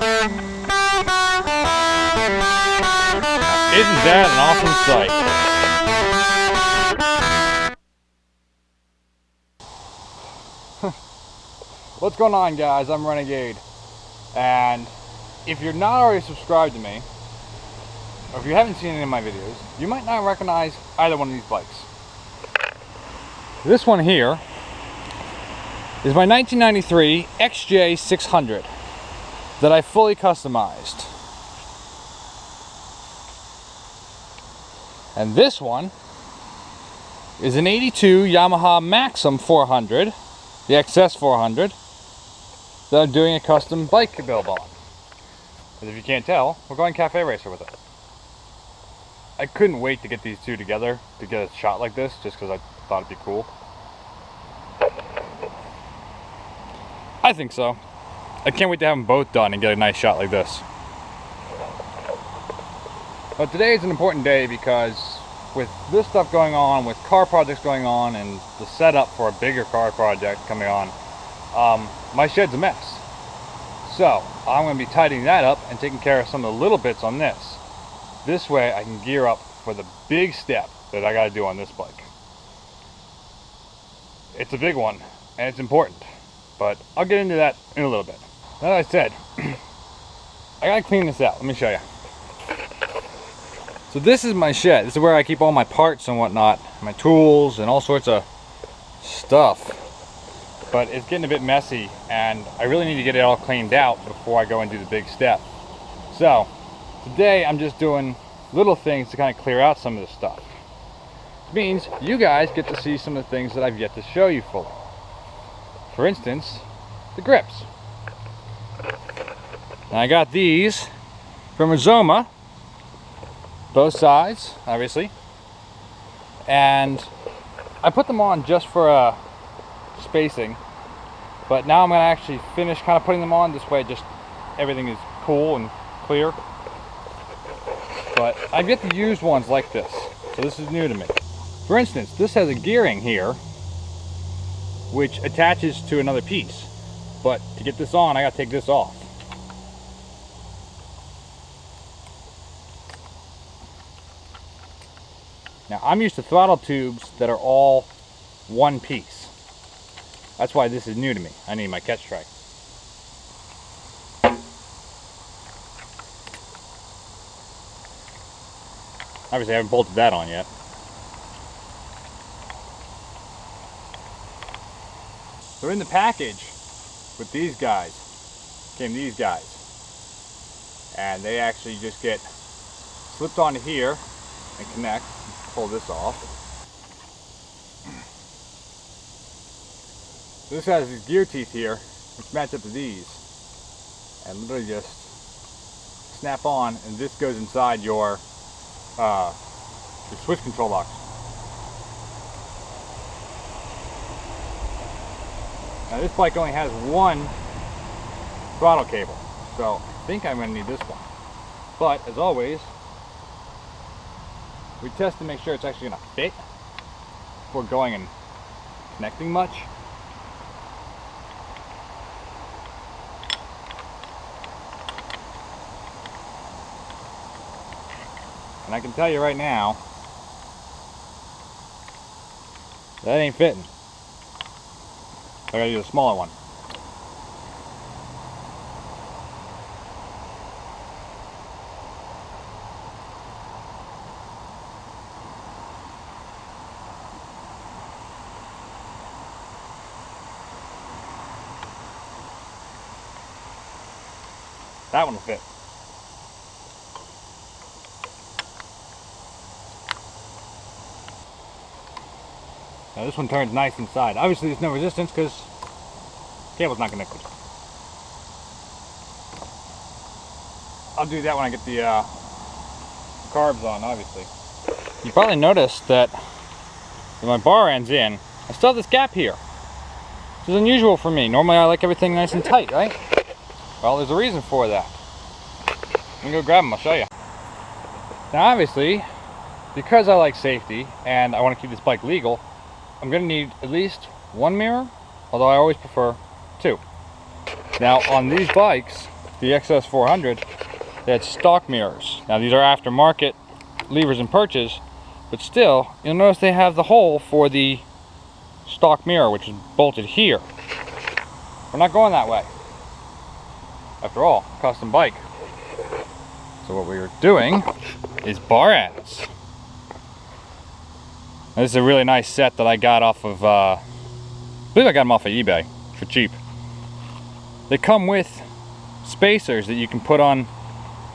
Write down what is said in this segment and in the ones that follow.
Isn't that an awesome sight? What's going on, guys? I'm Renegade, and if you're not already subscribed to me, or if you haven't seen any of my videos, you might not recognize either one of these bikes. This one here is my 1993 XJ600 that I fully customized. And this one is an 82 Yamaha Maxim 400, the XS 400, that I'm doing a custom bike build on. As if you can't tell, we're going cafe racer with it. I couldn't wait to get these two together to get a shot like this, just because I thought it'd be cool. I think so. I can't wait to have them both done and get a nice shot like this. But today is an important day because with this stuff going on, with car projects going on, and the setup for a bigger car project coming on, my shed's a mess. So I'm going to be tidying that up and taking care of some of the little bits on this. This way I can gear up for the big step that I got to do on this bike. It's a big one and it's important, but I'll get into that in a little bit. As I said, I got to clean this out. Let me show you. So this is my shed. This is where I keep all my parts and whatnot, my tools and all sorts of stuff. But it's getting a bit messy and I really need to get it all cleaned out before I go and do the big step. So today I'm just doing little things to kind of clear out some of this stuff. Which means you guys get to see some of the things that I've yet to show you fully. For instance, the grips. Now I got these from Azoma. Both sides, obviously, and I put them on just for spacing, but now I'm going to actually finish kind of putting them on this way, just everything is cool and clear. But I've yet to use ones like this, so this is new to me. For instance, this has a gearing here which attaches to another piece, but to get this on I got to take this off. Now I'm used to throttle tubes that are all one piece. That's why this is new to me. I need my catch track. Obviously I haven't bolted that on yet. So in the package with these guys came these guys. And they actually just get slipped onto here and connect. Pull this off. So this has these gear teeth here, which match up to these, and literally just snap on, and this goes inside your switch control locks. Now this bike only has one throttle cable, so I think I'm going to need this one. But as always, we test to make sure it's actually going to fit before going and connecting much. And I can tell you right now, that ain't fitting. I gotta use a smaller one. That one will fit. Now this one turns nice inside. Obviously there's no resistance because the cable's not connected. I'll do that when I get the carbs on, obviously. You probably noticed that when my bar ends in, I still have this gap here. Which is unusual for me. Normally I like everything nice and tight, right? Well, there's a reason for that. Let me go grab them, I'll show you. Now obviously, because I like safety and I want to keep this bike legal, I'm going to need at least one mirror, although I always prefer two. Now on these bikes, the XS 400, they had stock mirrors. Now these are aftermarket levers and perches, but still, you'll notice they have the hole for the stock mirror, which is bolted here. We're not going that way. After all, custom bike. So what we are doing is bar ends. Now, this is a really nice set that I got off of, I believe I got them off of eBay for cheap. They come with spacers that you can put on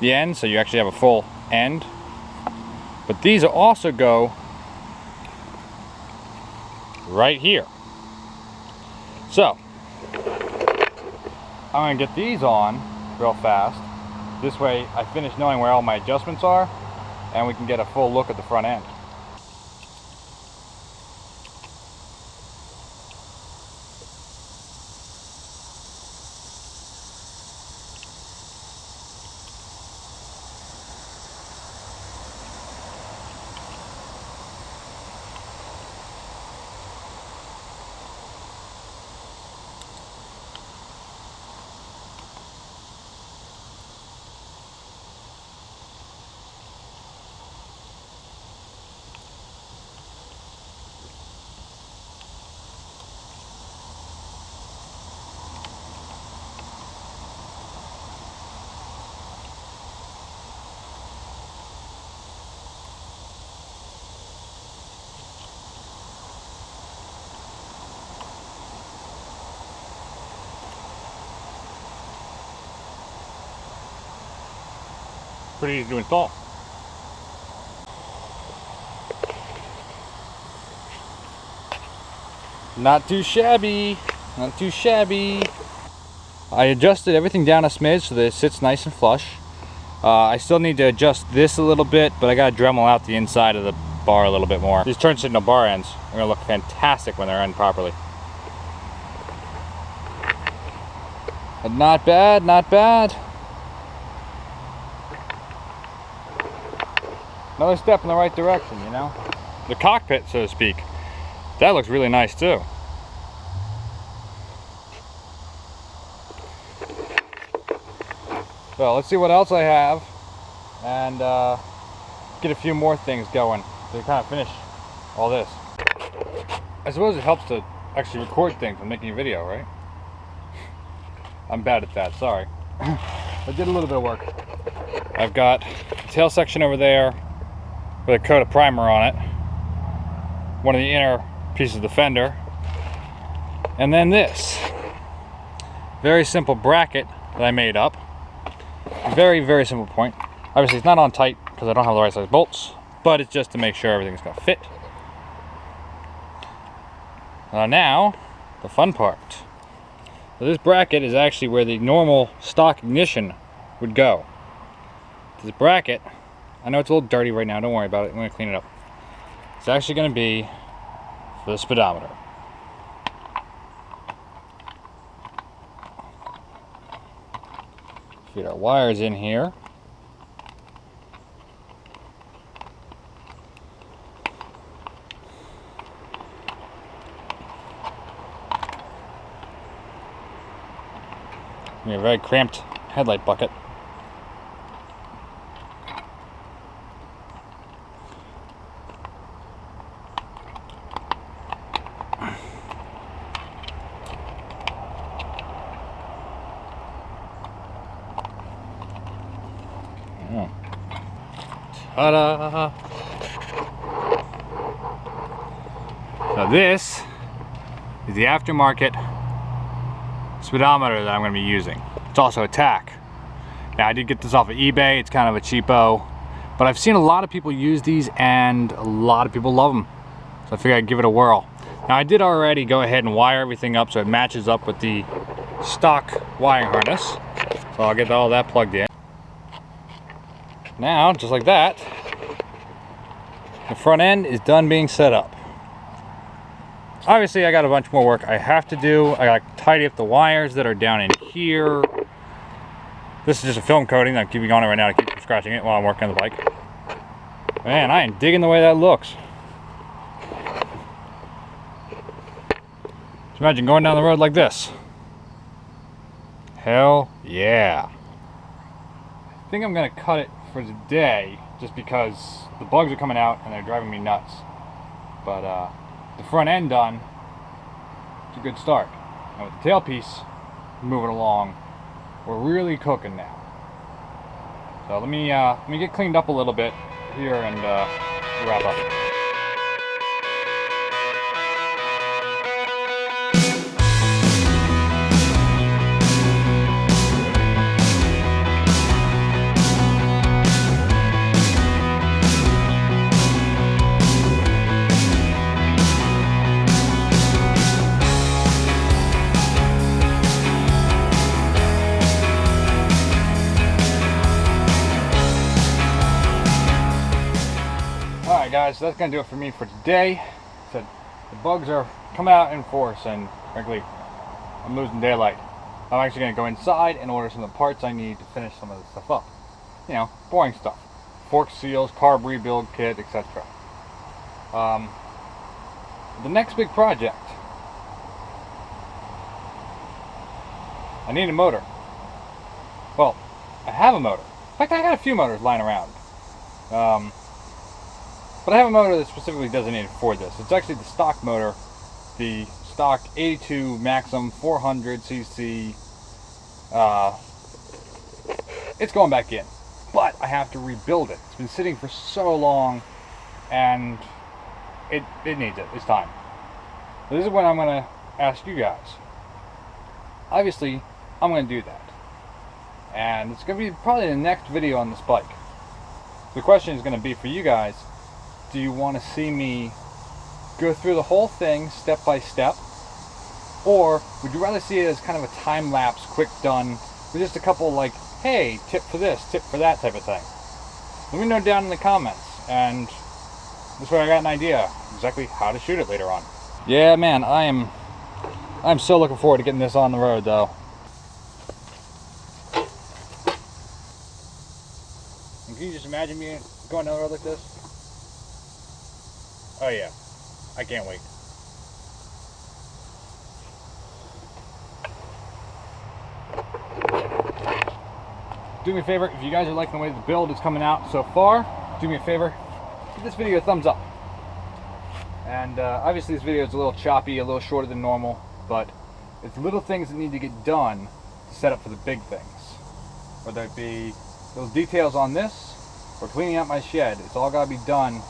the end, so you actually have a full end. But these also go right here. So, I'm going to get these on real fast. This way I finish knowing where all my adjustments are, and we can get a full look at the front end. Pretty easy to install. Not too shabby, not too shabby. I adjusted everything down a smidge so that it sits nice and flush. I still need to adjust this a little bit, but I gotta Dremel out the inside of the bar a little bit more. These turn signal bar ends are gonna look fantastic when they're end properly. But not bad, not bad. Another step in the right direction, you know? The cockpit, so to speak, that looks really nice too. So let's see what else I have, and get a few more things going to kind of finish all this. I suppose it helps to actually record things when making a video, right? I'm bad at that, sorry. I did a little bit of work. I've got the tail section over there with a coat of primer on it, one of the inner pieces of the fender, and then this very simple bracket that I made up. Very, very simple point. Obviously it's not on tight because I don't have the right size bolts, but it's just to make sure everything's gonna fit. Now, the fun part. So this bracket is actually where the normal stock ignition would go. This bracket, I know it's a little dirty right now, don't worry about it, I'm going to clean it up. It's actually going to be for the speedometer. Feed our wires in here. We have a very cramped headlight bucket. Ta-da! So this is the aftermarket speedometer that I'm going to be using. It's also a tack. Now I did get this off of eBay, it's kind of a cheapo, but I've seen a lot of people use these and a lot of people love them. So I figured I'd give it a whirl. Now I did already go ahead and wire everything up so it matches up with the stock wiring harness. So I'll get all that plugged in. Now, just like that, the front end is done being set up. Obviously I got a bunch more work I have to do. I gotta tidy up the wires that are down in here. This is just a film coating that I'm keeping on it right now to keep from scratching it while I'm working on the bike. Man, I am digging the way that looks. Just imagine going down the road like this. Hell yeah. I think I'm gonna cut it for today, just because the bugs are coming out and they're driving me nuts. But the front end done, it's a good start. And with the tailpiece moving along, we're really cooking now. So let me get cleaned up a little bit here and wrap up. Alright guys, so that's going to do it for me for today. So the bugs are coming out in force and frankly, I'm losing daylight. I'm actually going to go inside and order some of the parts I need to finish some of this stuff up. You know, boring stuff. Fork seals, carb rebuild kit, etc. The next big project. I need a motor. Well, I have a motor. In fact, I got a few motors lying around. But I have a motor that's specifically designated for this. It's actually the stock motor, the stock 82 Maxim 400cc. It's going back in, but I have to rebuild it. It's been sitting for so long, and it needs it. It's time. So this is what I'm going to ask you guys. Obviously, I'm going to do that, and it's going to be probably the next video on this bike. The question is going to be for you guys. Do you want to see me go through the whole thing step by step? Or would you rather see it as kind of a time-lapse, quick done, with just a couple like, hey, tip for this, tip for that type of thing? Let me know down in the comments, and this way I got an idea exactly how to shoot it later on. Yeah, man, I'm so looking forward to getting this on the road, though. And can you just imagine me going down the road like this? Oh yeah, I can't wait. Do me a favor, if you guys are liking the way the build is coming out so far, do me a favor, give this video a thumbs up. And obviously this video is a little choppy, a little shorter than normal, but it's little things that need to get done to set up for the big things. Whether it be those details on this, or cleaning out my shed, it's all got to be done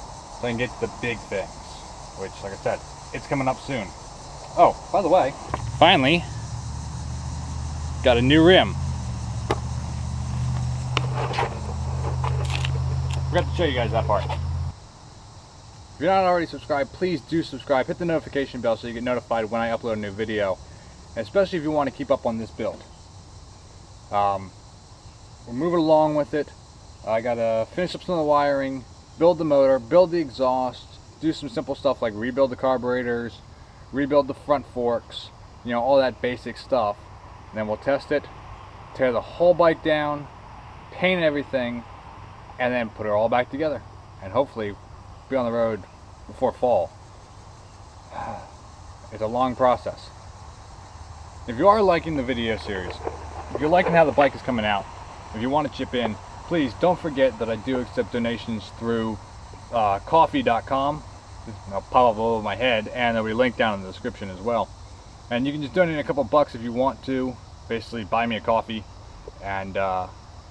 so I can get to the big things, which, like I said, it's coming up soon. Oh, by the way, finally, got a new rim. Forgot to show you guys that part. If you're not already subscribed, please do subscribe. Hit the notification bell so you get notified when I upload a new video, and especially if you want to keep up on this build. We're moving along with it. I gotta finish up some of the wiring, build the motor, build the exhaust, do some simple stuff like rebuild the carburetors, rebuild the front forks, you know, all that basic stuff. And then we'll test it, tear the whole bike down, paint everything, and then put it all back together. And hopefully be on the road before fall. It's a long process. If you are liking the video series, if you're liking how the bike is coming out, if you want to chip in, please don't forget that I do accept donations through coffee.com. I'll pop up over my head, and there'll be a link down in the description as well. And you can just donate a couple bucks if you want to. Basically, buy me a coffee, and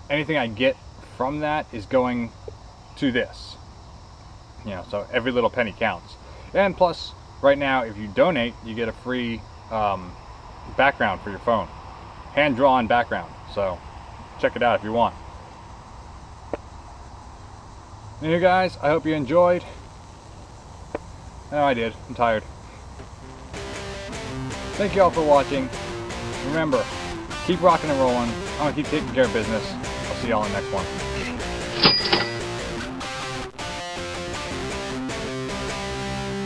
anything I get from that is going to this. You know, so every little penny counts. And plus, right now, if you donate, you get a free background for your phone, hand-drawn background. So check it out if you want. Anyway guys, I hope you enjoyed. No, I did. I'm tired. Thank you all for watching. Remember, keep rocking and rolling. I'm gonna keep taking care of business. I'll see y'all in the next one.